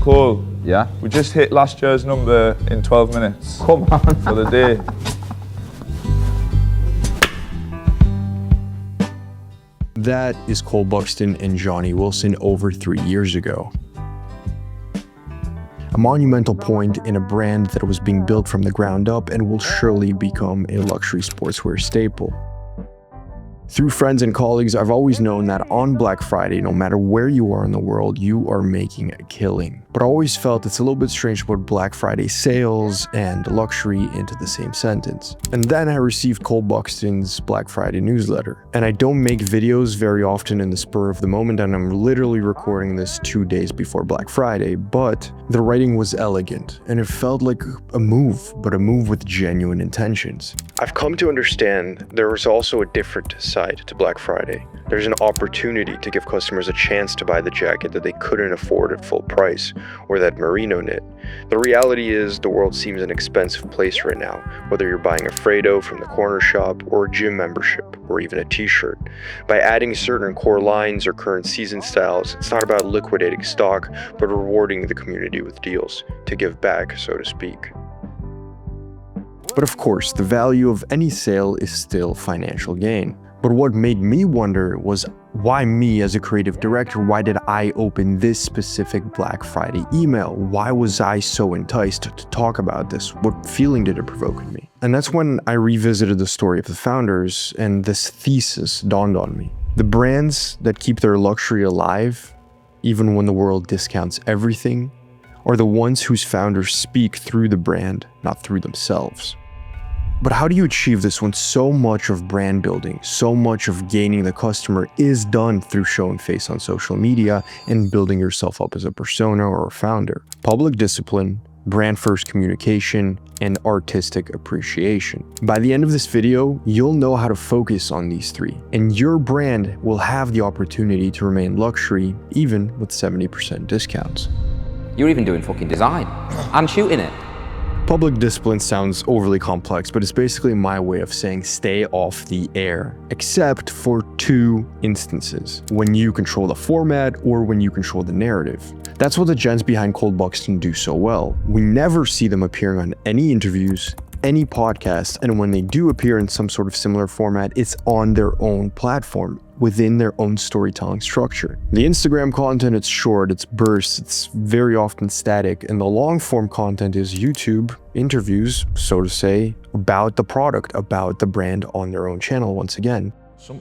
Cole, Yeah? we just hit last year's number in 12 minutes Come on. for the day. That is Cole Buxton and Johnny Wilson over 3 years ago. A monumental point in a brand that was being built from the ground up and will surely become a luxury sportswear staple. Through friends and colleagues, I've always known that on Black Friday, no matter where you are in the world, you are making a killing. But I always felt it's a little bit strange to put Black Friday sales and luxury into the same sentence. And then I received Cole Buxton's Black Friday newsletter. And I don't make videos very often in the spur of the moment, and I'm literally recording this 2 days before Black Friday, but the writing was elegant, and it felt like a move, but a move with genuine intentions. I've come to understand there is also a different side to Black Friday. There's an opportunity to give customers a chance to buy the jacket that they couldn't afford at full price, or that merino knit. The reality is the world seems an expensive place right now, whether you're buying a Fredo from the corner shop, or a gym membership, or even a t-shirt. By adding certain core lines or current season styles, it's not about liquidating stock, but rewarding the community with deals, to give back, so to speak. But of course, the value of any sale is still financial gain. But what made me wonder was, why me as a creative director? Why did I open this specific Black Friday email? Why was I so enticed to talk about this? What feeling did it provoke in me? And that's when I revisited the story of the founders, and this thesis dawned on me. The brands that keep their luxury alive, even when the world discounts everything, are the ones whose founders speak through the brand, not through themselves. But how do you achieve this when so much of brand building, so much of gaining the customer is done through showing face on social media and building yourself up as a persona or a founder? Public discipline, brand-first communication, and artistic appreciation. By the end of this video, you'll know how to focus on these three, and your brand will have the opportunity to remain luxury even with 70% discounts. You're even doing fucking design and shooting it. Public discipline sounds overly complex, but it's basically my way of saying stay off the air, except for two instances: when you control the format or when you control the narrative. That's what the gents behind Cole Buxton do so well. We never see them appearing on any interviews, any podcasts, and when they do appear in some sort of similar format, it's on their own platform, within their own storytelling structure. The Instagram content, it's short, it's bursts, it's very often static, and the long form content is YouTube interviews, so to say, about the product, about the brand on their own channel once again.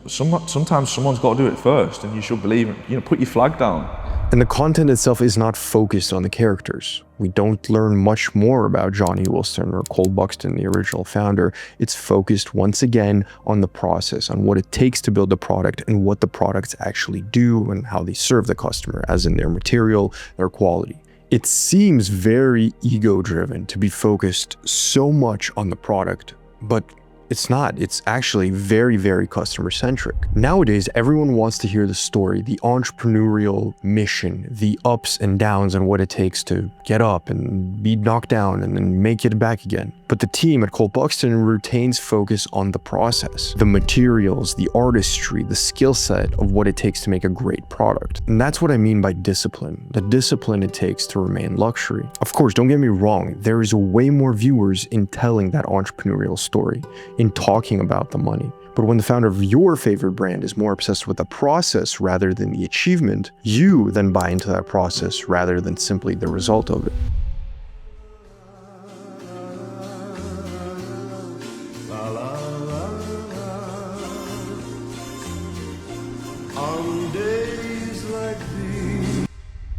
Sometimes someone's got to do it first, and you should believe it. Put your flag down. And the content itself is not focused on the characters. We don't learn much more about Johnny Wilson or Cole Buxton, the original founder. It's focused once again on the process, on what it takes to build a product and what the products actually do and how they serve the customer, as in their material, their quality. It seems very ego-driven to be focused so much on the product, but it's not. It's actually very, very customer-centric. Nowadays, everyone wants to hear the story, the entrepreneurial mission, the ups and downs, and what it takes to get up and be knocked down and then make it back again. But the team at Cole Buxton retains focus on the process, the materials, the artistry, the skill set of what it takes to make a great product. And that's what I mean by discipline, the discipline it takes to remain luxury. Of course, don't get me wrong, there is way more viewers in telling that entrepreneurial story, in talking about the money. But when the founder of your favorite brand is more obsessed with the process rather than the achievement, you then buy into that process rather than simply the result of it.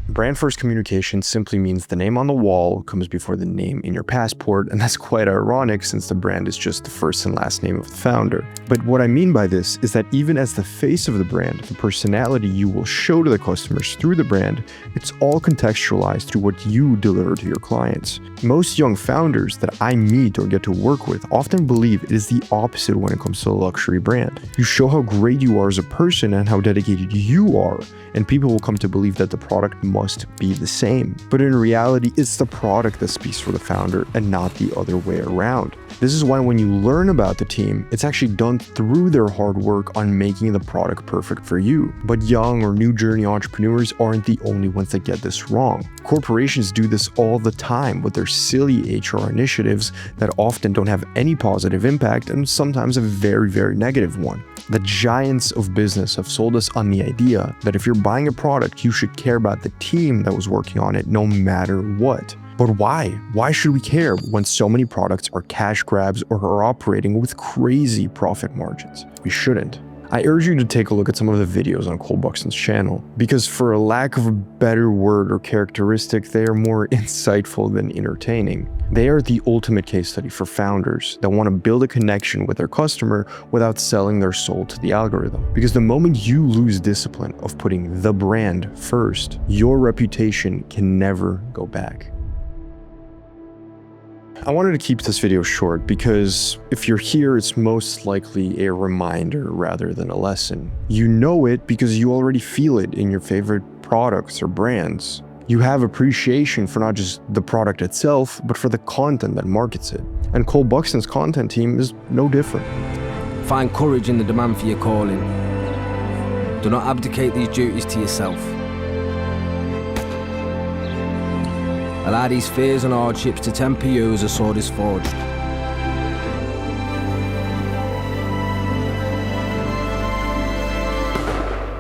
Brand-first communication simply means the name on the wall comes before the name in your passport, and that's quite ironic since the brand is just the first and last name of the founder. But what I mean by this is that even as the face of the brand, the personality you will show to the customers through the brand, it's all contextualized through what you deliver to your clients. Most young founders that I meet or get to work with often believe it is the opposite when it comes to a luxury brand. You show how great you are as a person and how dedicated you are, and people will come to believe that the product must be the same. But in reality, it's the product that speaks for the founder and not the other way around. This is why when you learn about the team, it's actually done through their hard work on making the product perfect for you. But young or new journey entrepreneurs aren't the only ones that get this wrong. Corporations do this all the time with their silly HR initiatives that often don't have any positive impact and sometimes a very, very negative one. The giants of business have sold us on the idea that if you're buying a product, you should care about the team that was working on it no matter what. But why? Why should we care when so many products are cash grabs or are operating with crazy profit margins? We shouldn't. I urge you to take a look at some of the videos on Cole Buxton's channel, because for a lack of a better word or characteristic, they are more insightful than entertaining. They are the ultimate case study for founders that want to build a connection with their customer without selling their soul to the algorithm. Because the moment you lose discipline of putting the brand first, your reputation can never go back. I wanted to keep this video short because if you're here, it's most likely a reminder rather than a lesson. You know it because you already feel it in your favorite products or brands. You have appreciation for not just the product itself, but for the content that markets it. And Cole Buxton's content team is no different. Find courage in the demand for your calling. Do not abdicate these duties to yourself. Allow these fears and hardships to temper you as a sword is forged.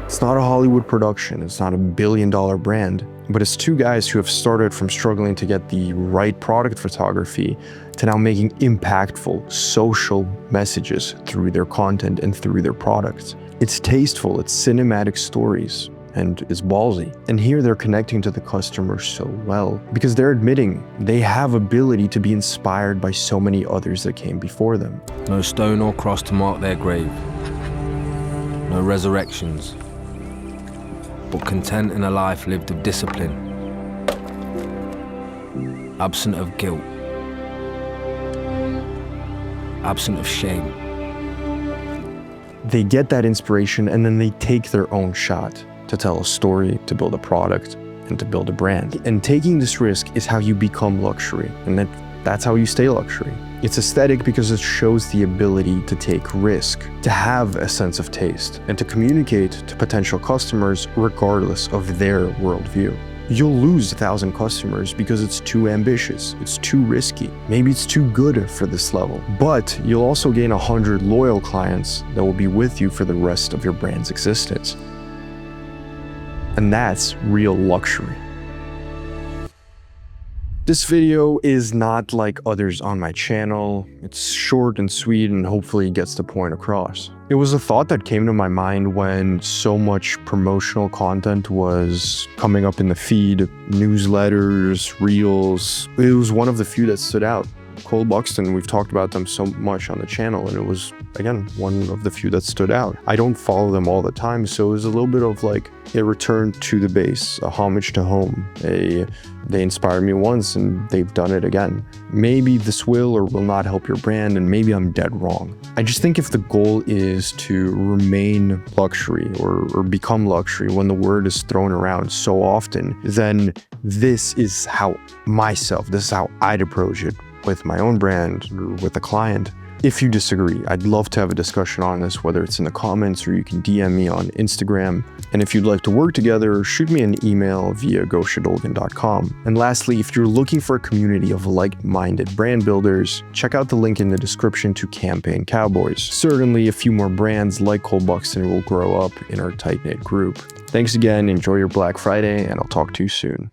It's not a Hollywood production, it's not a billion-dollar brand, but it's two guys who have started from struggling to get the right product photography to now making impactful social messages through their content and through their products. It's tasteful, it's cinematic stories, and it's ballsy. And here they're connecting to the customer so well because they're admitting they have ability to be inspired by so many others that came before them. No stone or cross to mark their grave. No resurrections. But content in a life lived of discipline. Absent of guilt. Absent of shame. They get that inspiration and then they take their own shot to tell a story, to build a product, and to build a brand. And taking this risk is how you become luxury, and that's how you stay luxury. It's aesthetic because it shows the ability to take risk, to have a sense of taste, and to communicate to potential customers regardless of their worldview. You'll lose 1,000 customers because it's too ambitious, it's too risky, maybe it's too good for this level. But you'll also gain 100 loyal clients that will be with you for the rest of your brand's existence. And that's real luxury. This video is not like others on my channel. It's short and sweet and hopefully gets the point across. It was a thought that came to my mind when so much promotional content was coming up in the feed, newsletters, reels. It was one of the few that stood out. Cole Buxton, we've talked about them so much on the channel, and it was, again, one of the few that stood out. I don't follow them all the time, so it was a little bit of like a return to the base, a homage to home. They inspired me once and they've done it again. Maybe this will or will not help your brand, and maybe I'm dead wrong. I just think if the goal is to remain luxury or become luxury when the word is thrown around so often, then this is how I'd approach it with my own brand or with a client. If you disagree, I'd love to have a discussion on this, whether it's in the comments or you can DM me on Instagram. And if you'd like to work together, shoot me an email via goshadolgan.com. And lastly, if you're looking for a community of like-minded brand builders, check out the link in the description to Campaign Cowboys. Certainly a few more brands like Cole Buxton will grow up in our tight-knit group. Thanks again, enjoy your Black Friday, and I'll talk to you soon.